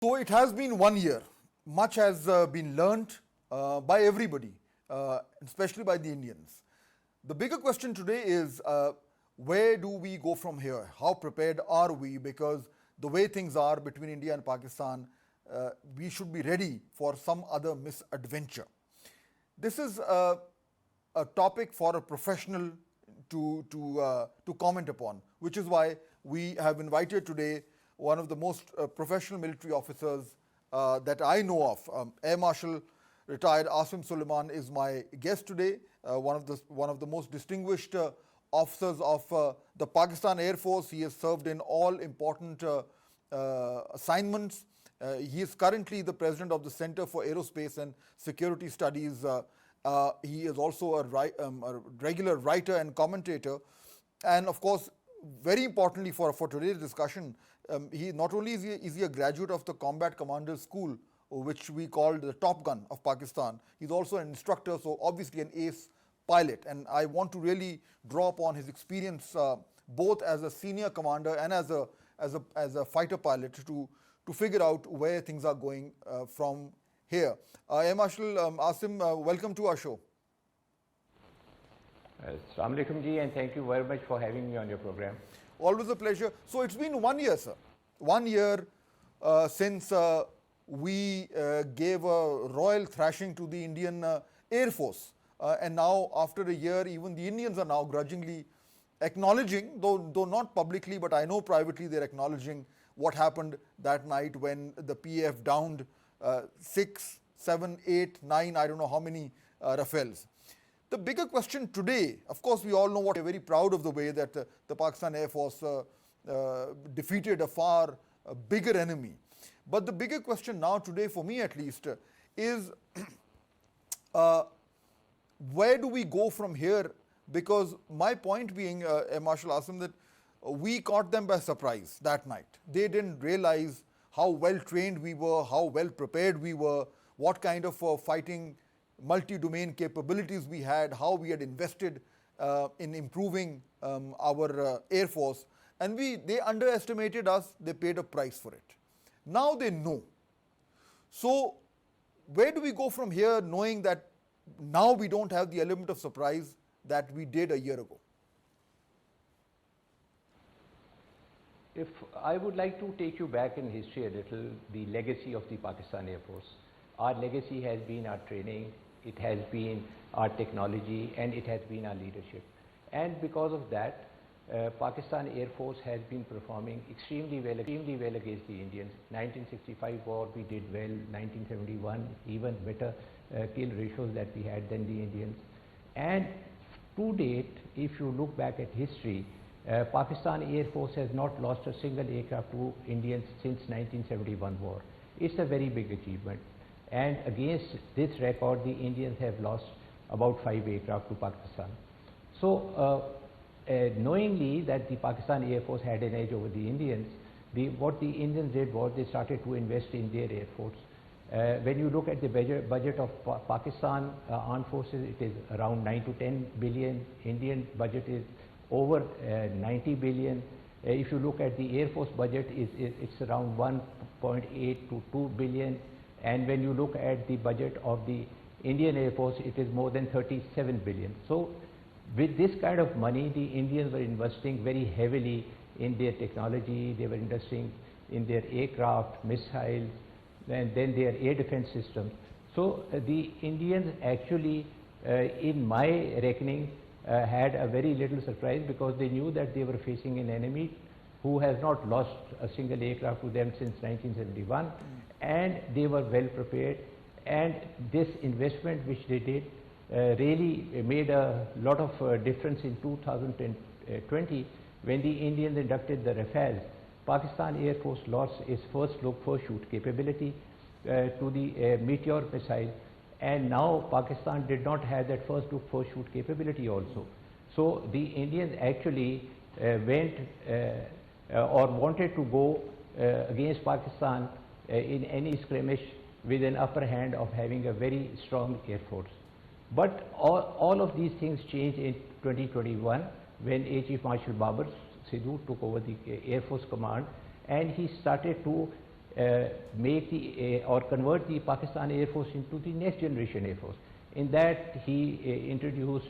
So it has been 1 year. Much has been learnt by everybody, especially by the Indians. The bigger question today is where do we go from here? How prepared are we? Because the way things are between India and Pakistan, we should be ready for some other misadventure. This is a topic for a professional to comment upon, which is why we have invited today one of the most professional military officers that I know of. Air Marshal retired Asim Suleiman is my guest today, one of the most distinguished officers of the Pakistan Air Force. He has served in all important assignments. He is currently the president of the Center for Aerospace and Security Studies. He is also a regular writer and commentator. And of course, very importantly for today's discussion, he not only is he a graduate of the Combat Commanders School, which we called the Top Gun of Pakistan, he's also an instructor, so obviously an ace pilot. And I want to really draw upon his experience both as a senior commander and as a fighter pilot to figure out where things are going from here. Air Marshal Asim, welcome to our show. Assalamu alaikum ji, and thank you very much for having me on your program. Always a pleasure. So it's been 1 year, sir. 1 year since we gave a royal thrashing to the Indian Air Force. And now, after a year, even the Indians are now grudgingly acknowledging, though not publicly, but I know privately they're acknowledging what happened that night when the PAF downed 6, 7, 8, 9, I don't know how many Rafales. The bigger question today, of course, we all know what we're very proud of the way that the Pakistan Air Force defeated a far bigger enemy. But the bigger question now today, for me at least, is where do we go from here? Because my point being, Marshal Asim, that we caught them by surprise that night. They didn't realize how well trained we were, how well prepared we were, what kind of fighting multi-domain capabilities we had, how we had invested in improving our Air Force. And they underestimated us, they paid a price for it. Now they know. So where do we go from here, knowing that now we don't have the element of surprise that we did a year ago? If I would like to take you back in history a little, the legacy of the Pakistan Air Force. Our legacy has been our training, it has been our technology, and it has been our leadership. And because of that, Pakistan Air Force has been performing extremely well against the Indians. 1965 war we did well, 1971 even better kill ratios that we had than the Indians. And to date, if you look back at history, Pakistan Air Force has not lost a single aircraft to Indians since 1971 war. It's a very big achievement. And against this record, the Indians have lost about 5 aircraft to Pakistan. So, knowingly that the Pakistan Air Force had an edge over the Indians, what the Indians did was they started to invest in their Air Force. When you look at the budget of Pakistan Armed Forces, it is around 9 to 10 billion. Indian budget is over 90 billion. If you look at the Air Force budget, it's around 1.8 to 2 billion. And when you look at the budget of the Indian Air Force, it is more than 37 billion. So with this kind of money, the Indians were investing very heavily in their technology, they were investing in their aircraft, missiles, and then their air defense systems. So the Indians actually, in my reckoning, had a very little surprise, because they knew that they were facing an enemy who has not lost a single aircraft to them since 1971, and they were well prepared. And this investment which they did really made a lot of difference in 2020 when the Indians inducted the Rafales. Pakistan Air Force lost its first look first shoot capability to the Meteor missile, and now Pakistan did not have that first look first shoot capability also. So the Indians actually went or wanted to go against Pakistan in any skirmish with an upper hand of having a very strong Air Force. But all of these things changed in 2021 when Air Chief Marshal Babar Sidhu took over the Air Force command, and he started to make the or convert the Pakistan Air Force into the next generation Air Force. In that, he introduced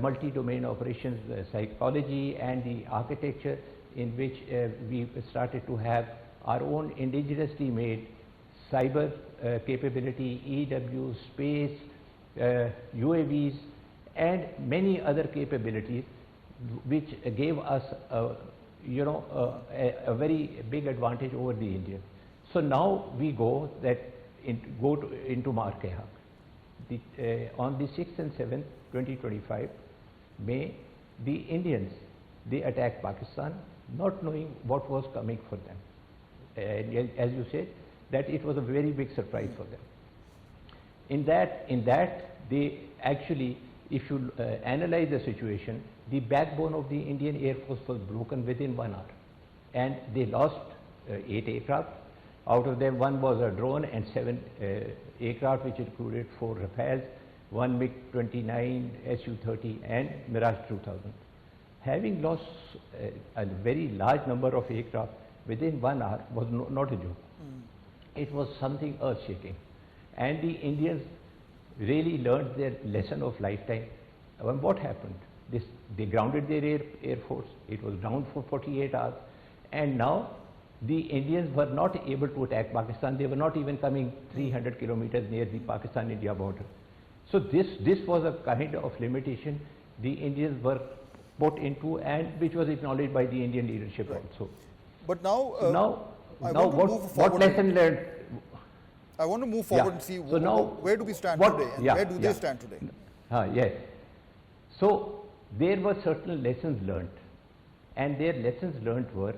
multi-domain operations psychology and the architecture, in which we started to have our own indigenously made cyber capability, EW, space, UAVs, and many other capabilities, which gave us a very big advantage over the Indians. So now we go into Markeha. On the 6th and 7th, 2025, May, the Indians, they attacked Pakistan, not knowing what was coming for them. And as you said, that it was a very big surprise for them. In that, they actually, if you analyze the situation, the backbone of the Indian Air Force was broken within 1 hour. And they lost 8 aircraft. Out of them, 1 was a drone and 7 aircraft, which included 4 Rafales, 1 MiG-29, Su-30 and Mirage 2000. Having lost a very large number of aircraft within 1 hour was not a joke. It was something earth-shaking. And the Indians really learned their lesson of lifetime. And what happened? They grounded their air force. It was down for 48 hours. And now the Indians were not able to attack Pakistan. They were not even coming 300 kilometers near the Pakistan-India border. So this was a kind of limitation the Indians were put into, and which was acknowledged by the Indian leadership also. But now, what lesson learned? I want to move forward and see where do we stand today, and where do they stand today? Yes. So there were certain lessons learned, and their lessons learned were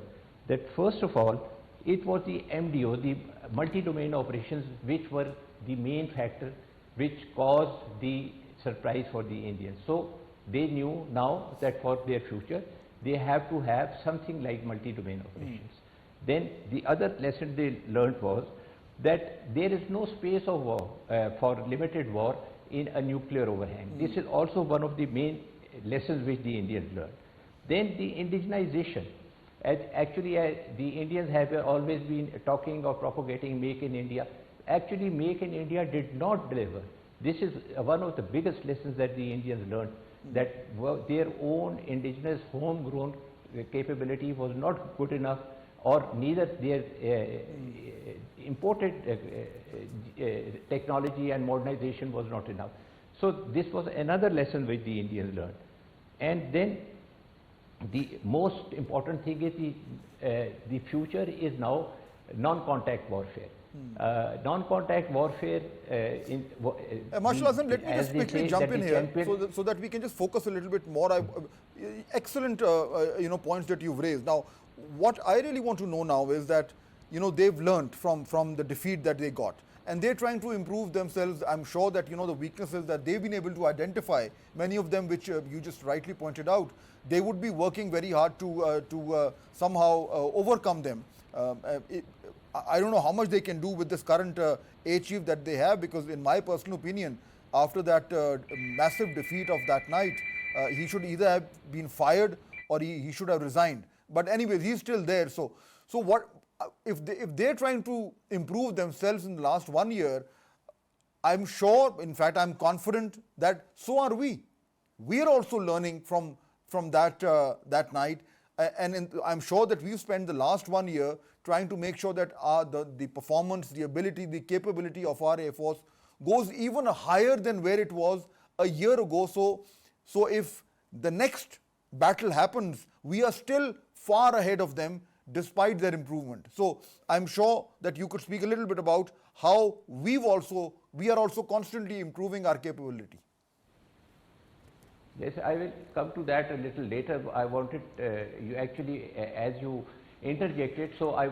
that first of all, it was the MDO, the multi-domain operations, which were the main factor which caused the surprise for the Indians. So they knew now that for their future, they have to have something like multi-domain operations. Then the other lesson they learned was that there is no space of war for limited war in a nuclear overhang. This is also one of the main lessons which the Indians learned. Then the indigenization. Actually, the Indians have always been talking or propagating Make in India. Actually, Make in India did not deliver. This is one of the biggest lessons that the Indians learned, that their own indigenous homegrown capability was not good enough, or neither their imported technology and modernization was not enough. So this was another lesson which the Indians learned. And then the most important thing is the future is now non-contact warfare. Non-contact warfare Marshal Asim, let me just quickly jump in here so that we can just focus a little bit more. Excellent points that you've raised. Now, what I really want to know now is that they've learned from the defeat that they got, and they're trying to improve themselves. I'm sure that the weaknesses that they've been able to identify, many of them which you just rightly pointed out, they would be working very hard to somehow overcome them. I don't know how much they can do with this current air chief that they have, because in my personal opinion, after that massive defeat of that night, he should either have been fired or he should have resigned. But anyways, he's still there. So what if they're trying to improve themselves in the last 1 year? I'm sure, in fact, I'm confident that so are we. We are also learning from that night, and I'm sure that we've spent the last 1 year trying to make sure that the performance, the ability, the capability of our Air Force goes even higher than where it was a year ago. So if the next battle happens, we are still far ahead of them despite their improvement. So I'm sure that you could speak a little bit about how we are also constantly improving our capability. Yes, I will come to that a little later. I wanted you actually, as you interjected, so I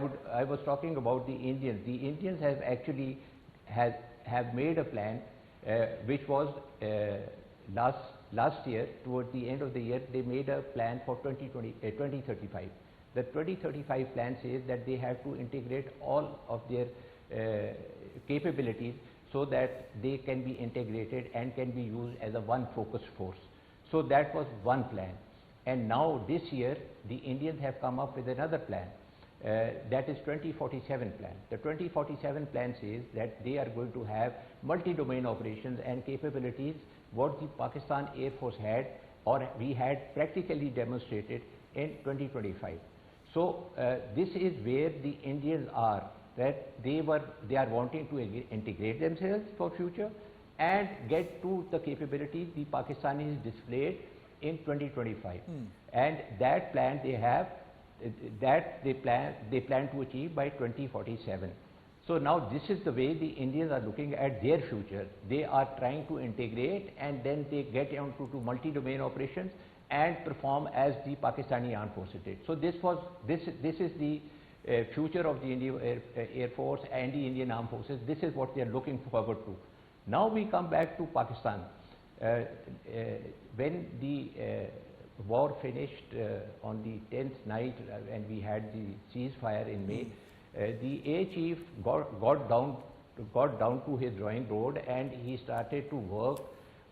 was talking about the Indians. The Indians have actually have made a plan, which was last year, towards the end of the year, they made a plan for 2035. The 2035 plan says that they have to integrate all of their capabilities so that they can be integrated and can be used as a one focused force. So that was one plan. And now this year, the Indians have come up with another plan. that is 2047 plan. The 2047 plan says that they are going to have multi-domain operations and capabilities what the Pakistan Air Force had or we had practically demonstrated in 2025. So this is where the Indians are, that they are wanting to integrate themselves for future and get to the capabilities the Pakistanis displayed in 2025. And that plan they have, that they plan to achieve by 2047. So now this is the way the Indians are looking at their future. They are trying to integrate and then they get onto to multi-domain operations and perform as the Pakistani Armed Forces did. So this is the future of the Indian Air Force and the Indian Armed Forces. This is what they are looking forward to. Now we come back to Pakistan. When the war finished on the 10th night and we had the ceasefire in May, the Air Chief got down to his drawing board and he started to work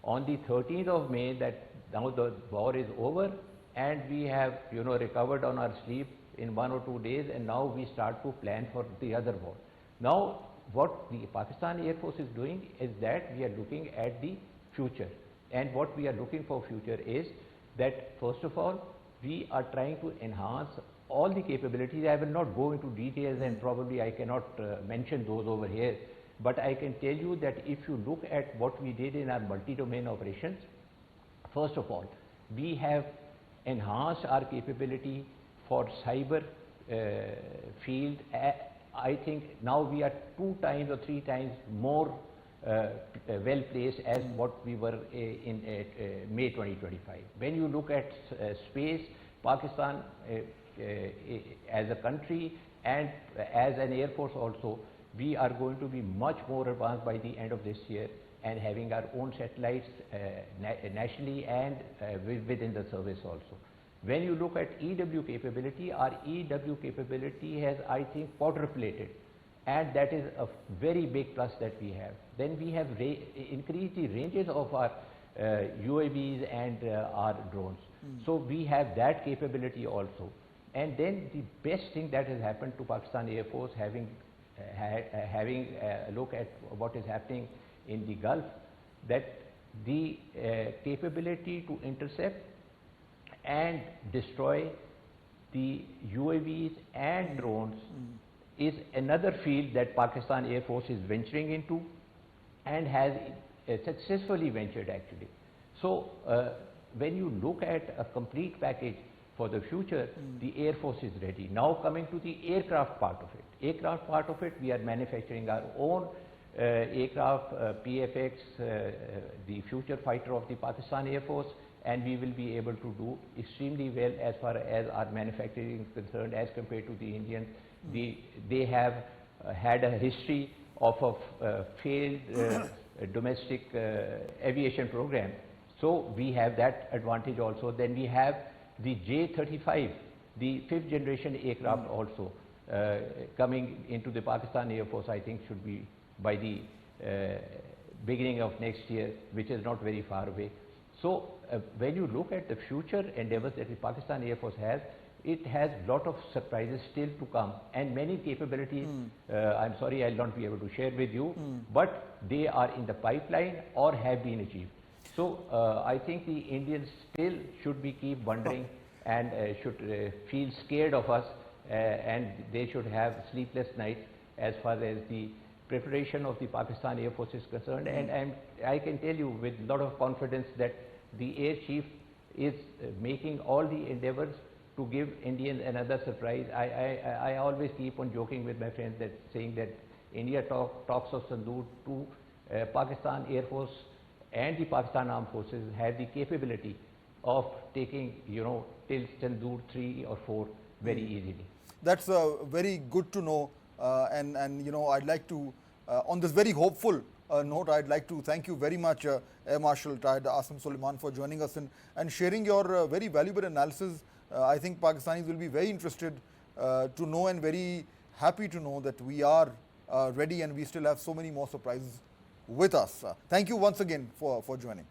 on the 13th of May that now the war is over and we have recovered on our sleep in 1 or 2 days, and now we start to plan for the other war. Now what the Pakistan Air Force is doing is that we are looking at the future, and what we are looking for future is that first of all we are trying to enhance all the capabilities. I will not go into details and probably I cannot mention those over here, but I can tell you that if you look at what we did in our multi-domain operations, first of all we have enhanced our capability for cyber field. I think now we are 2 times or 3 times more well placed as what we were in May 2025. When you look at space, Pakistan as a country and as an Air Force also, we are going to be much more advanced by the end of this year and having our own satellites nationally and within the service also. When you look at EW capability, our EW capability has, I think, quadruplated, and that is a very big plus that we have. Then we have increased the ranges of our UAVs and our drones. So we have that capability also. And then the best thing that has happened to Pakistan Air Force, having a look at what is happening in the Gulf, that the capability to intercept and destroy the UAVs and drones is another field that Pakistan Air Force is venturing into and has successfully ventured actually. So when you look at a complete package for the future, the Air Force is ready. Now coming to the aircraft part of it. Aircraft part of it, we are manufacturing our own aircraft, PFX, the future fighter of the Pakistan Air Force, and we will be able to do extremely well as far as our manufacturing is concerned as compared to the Indians. They have had a history of a failed domestic aviation program. So we have that advantage also. Then we have the J-35, the 5th generation aircraft also coming into the Pakistan Air Force, I think should be by the beginning of next year, which is not very far away. So when you look at the future endeavors that the Pakistan Air Force has, it has a lot of surprises still to come and many capabilities. I'm sorry I'll not be able to share with you, but they are in the pipeline or have been achieved. So I think the Indians still should be keep wondering and should feel scared of us and they should have sleepless nights as far as the preparation of the Pakistan Air Force is concerned. And I can tell you with a lot of confidence that the Air Chief is making all the endeavors to give Indians another surprise. I always keep on joking with my friends that saying that India talks of Sandoor to Pakistan Air Force and the Pakistan Armed Forces have the capability of taking, till Sandoor 3 or 4 very easily. That's very good to know, and I'd like to, on this very hopeful note, I'd like to thank you very much, Air Marshal Asim Suleiman, for joining us and sharing your very valuable analysis. I think Pakistanis will be very interested to know and very happy to know that we are ready and we still have so many more surprises with us. Thank you once again for joining.